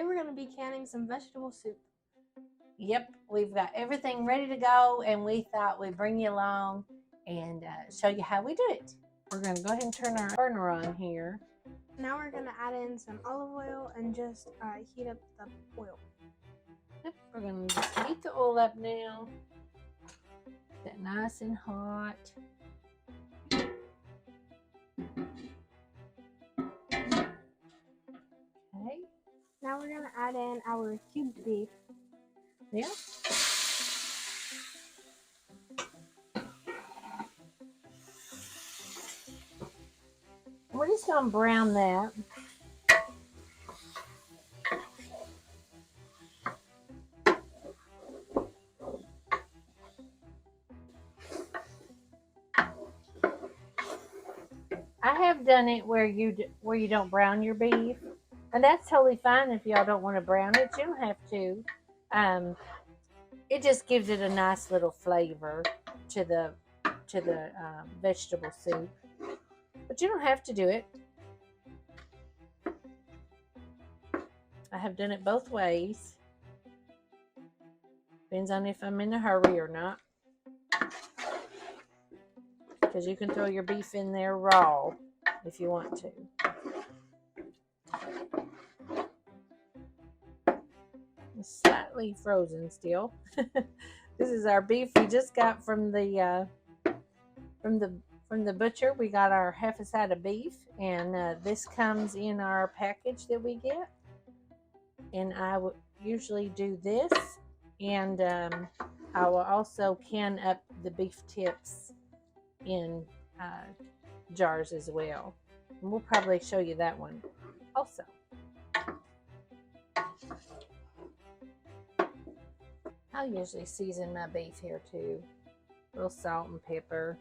Today we're going to be canning some vegetable soup. Yep, we've got everything ready to go, and we thought we'd bring you along and show you how we do it. We're going to go ahead and turn our burner on here. Now we're going to add in some olive oil and just heat up the oil. Yep, we're going to just heat the oil up now. Get that nice and hot. Okay. Now we're going to add in our cubed beef. Yeah. We're just going to brown that. I have done it where you don't brown your beef, and that's totally fine if y'all don't want to brown it. You don't have to. It just gives it a nice little flavor to the vegetable soup, but you don't have to do it. I have done it both ways. Depends on if I'm in a hurry or not. Because you can throw your beef in there raw if you want to. It's slightly frozen still. This is our beef we just got from the butcher. We got our half a side of beef, and this comes in our package that we get. And I would usually do this, and I will also can up the beef tips in jars as well, and we'll probably show you that one also. I usually season my beef here too, a little salt and pepper.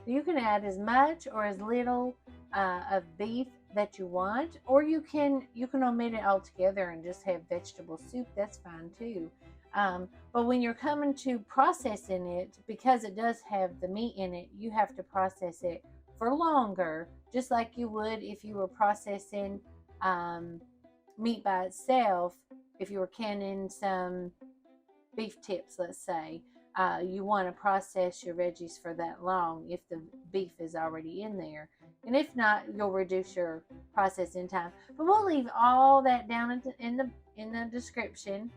You can add as much or as little of beef that you want, or you can omit it altogether and just have vegetable soup. That's fine too. But when you're coming to processing it, because it does have the meat in it, you have to process it for longer, just like you would if you were processing meat by itself. If you were canning some beef tips, let's say, you want to process your veggies for that long if the beef is already in there, and if not, you'll reduce your processing time. But we'll leave all that down in the description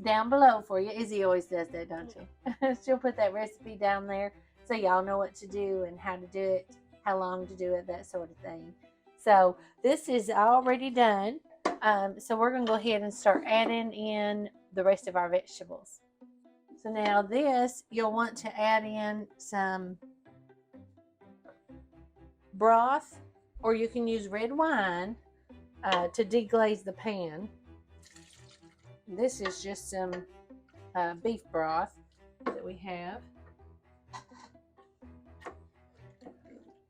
down below for you. Izzy always does that, don't you? She'll put that recipe down there so y'all know what to do and how to do it, how long to do it, that sort of thing. So this is already done. So we're going to go ahead and start adding in the rest of our vegetables. So now this, you'll want to add in some broth, or you can use red wine to deglaze the pan. This is just some beef broth that we have.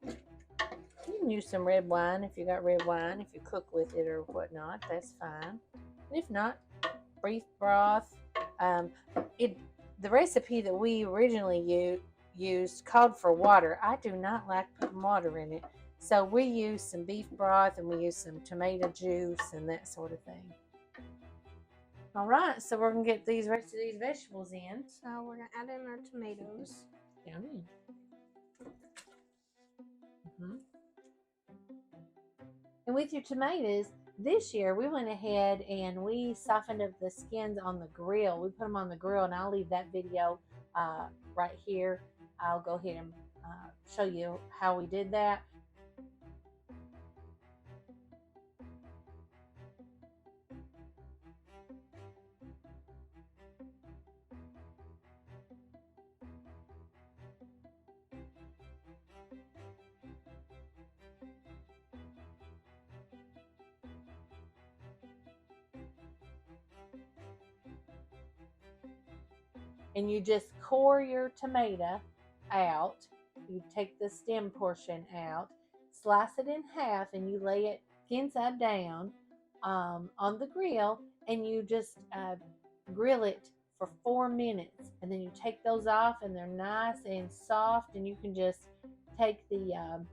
You can use some red wine if you got red wine, if you cook with it or whatnot, that's fine. And if not, beef broth. The recipe that we originally used called for water. I do not like putting water in it. So we use some beef broth, and we use some tomato juice and that sort of thing. All right, so we're going to get the rest of these vegetables in. So we're going to add in our tomatoes. Down in. And with your tomatoes, this year we went ahead and we softened up the skins on the grill. We put them on the grill, and I'll leave that video right here. I'll go ahead and show you how we did that. and you just core your tomato out. You take the stem portion out, slice it in half, and you lay it inside down on the grill, and you just grill it for 4 minutes, and then you take those off, and they're nice and soft, and you can just take the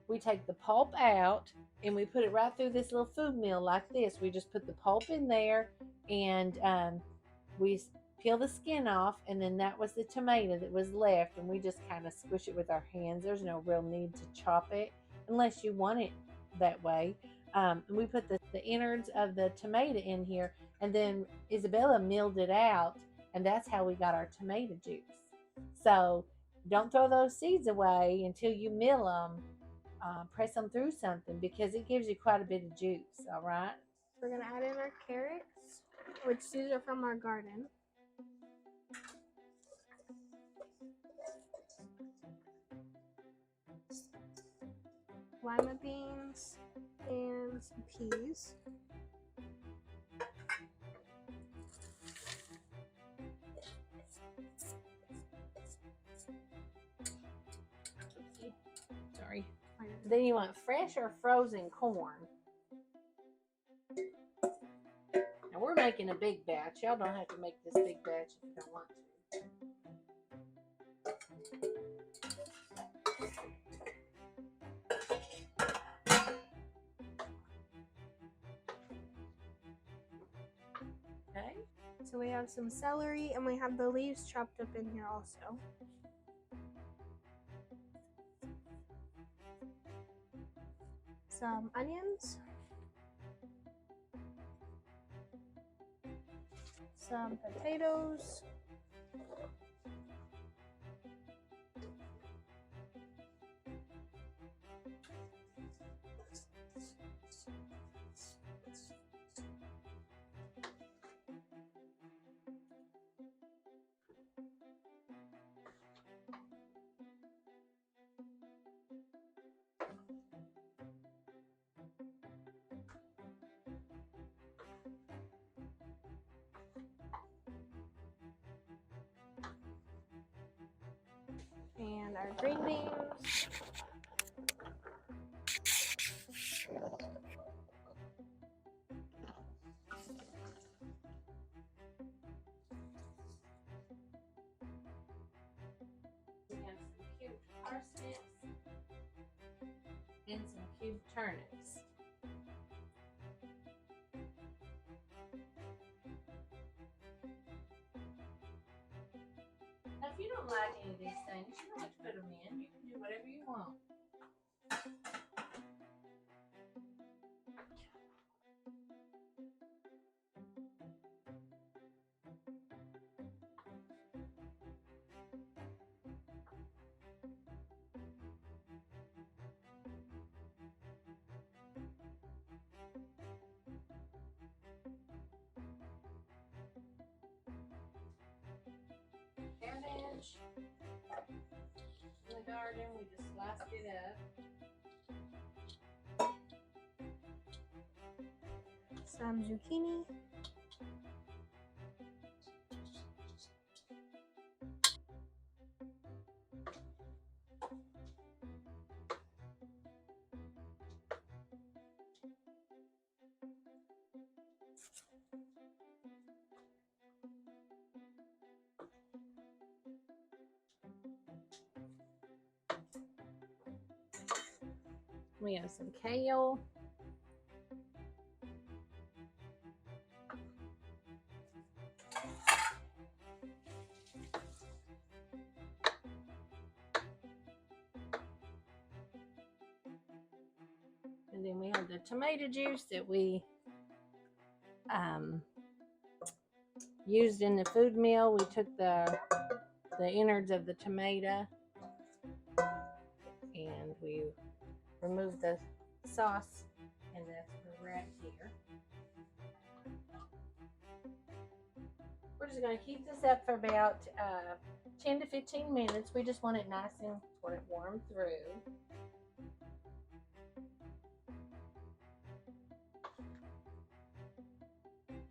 we take the pulp out, and we put it right through this little food mill like this. We just put the pulp in there, and we peel the skin off, and then that was the tomato that was left, and we just kind of squish it with our hands. There's no real need to chop it unless you want it that way. And we put the innards of the tomato in here, and then Isabella milled it out, and that's how we got our tomato juice. So don't throw those seeds away until you mill them. Press them through something, because it gives you quite a bit of juice. All right. We're gonna add in our carrots, which these are from our garden. Lima beans and some peas. Sorry. Then you want fresh or frozen corn. Now we're making a big batch. Y'all don't have to make this big batch if you don't want to. Okay. So we have some celery, and we have the leaves chopped up in here also. Some onions, some potatoes, and our green beans. We have some cubed parsnips and some cubed turnips. Now, if you don't like any of these things, you don't have to put them in. You can do whatever you want. Cabbage in the garden, we just sliced it up. Some zucchini. We have some kale. And then we have the tomato juice that we used in the food mill. We took the innards of the tomato, and we removed the sauce, and that's where we're at here. We're just going to keep this up for about 10 to 15 minutes. We just want it nice and warm through.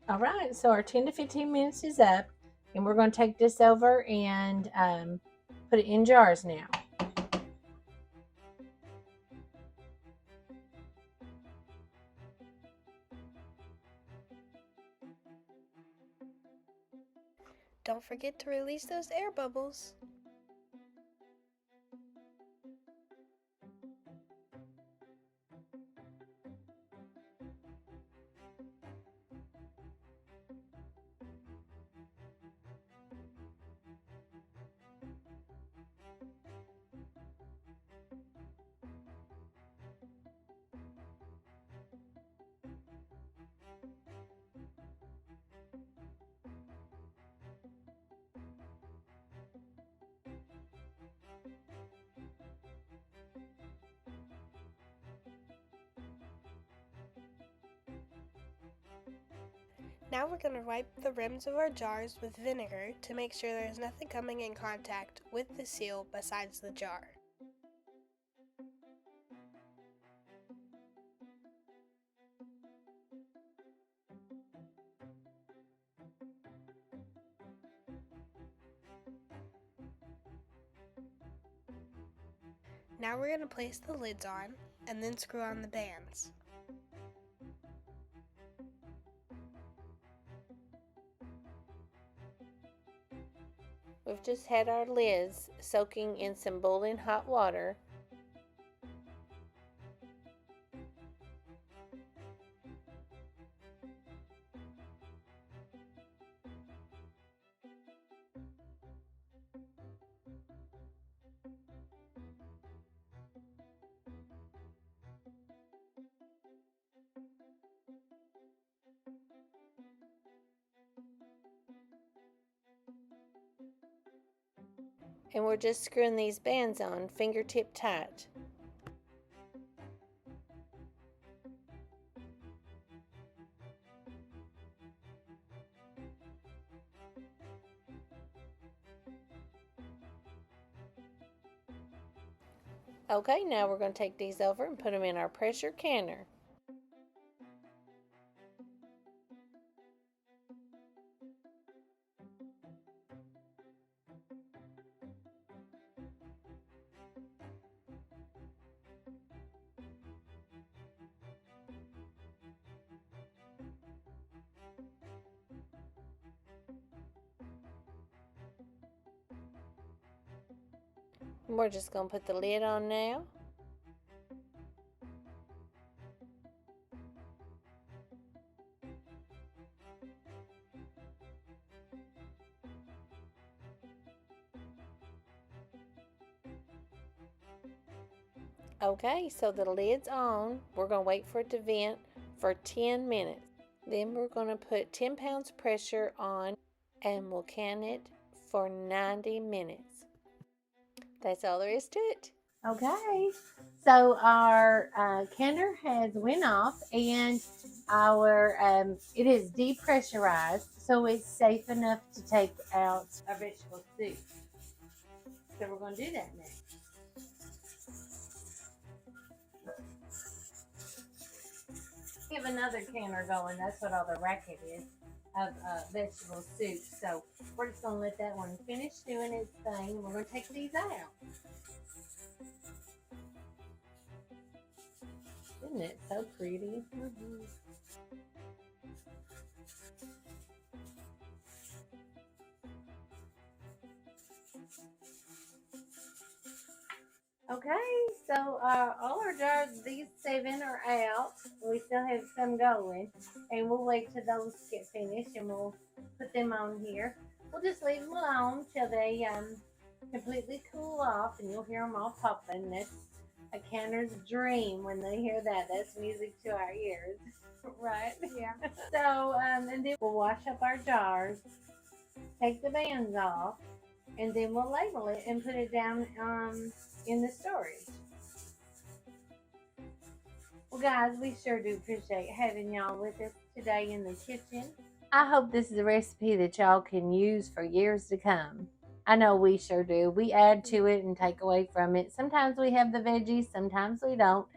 All right, so our 10 to 15 minutes is up. And we're going to take this over and put it in jars now. Don't forget to release those air bubbles. Now we're going to wipe the rims of our jars with vinegar to make sure there's nothing coming in contact with the seal besides the jar. Now we're going to place the lids on and then screw on the bands. We've just had our lids soaking in some boiling hot water. And we're just screwing these bands on fingertip tight. Okay, now we're going to take these over and put them in our pressure canner. And we're just going to put the lid on now. Okay, so the lid's on. We're going to wait for it to vent for 10 minutes. Then we're going to put 10 pounds pressure on and we'll can it for 90 minutes. That's all there is to it. Okay, so our canner has went off and our it is depressurized, so it's safe enough to take out our vegetable soup. So we're going to do that next. We have another canner going. That's what all the racket is of vegetable soup. So we're just going to let that one finish doing its thing. We're going to take these out. Isn't it so pretty? Mm-hmm. Okay, so all our jars, these 7 are out. We still have some going, and we'll wait till those get finished, and we'll put them on here. We'll just leave them alone till they completely cool off, and you'll hear them all popping. That's a canner's dream when they hear that. That's music to our ears, right? Yeah. So, and then we'll wash up our jars, take the bands off, and then we'll label it and put it down in the storage. Well, guys, we sure do appreciate having y'all with us today in the kitchen. I hope this is a recipe that y'all can use for years to come. I know we sure do. We add to it and take away from it. Sometimes we have the veggies, sometimes we don't.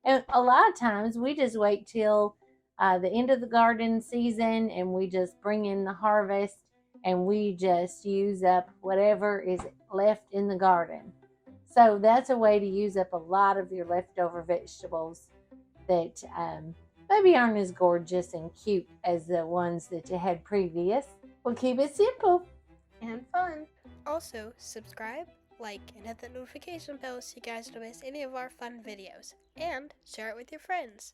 And a lot of times we just wait till the end of the garden season and we just bring in the harvest and we just use up whatever is left in the garden. So that's a way to use up a lot of your leftover vegetables that maybe aren't as gorgeous and cute as the ones that you had previous. We'll keep it simple And fun. Also, subscribe, like, and hit the notification bell so you guys don't miss any of our fun videos. And share it with your friends.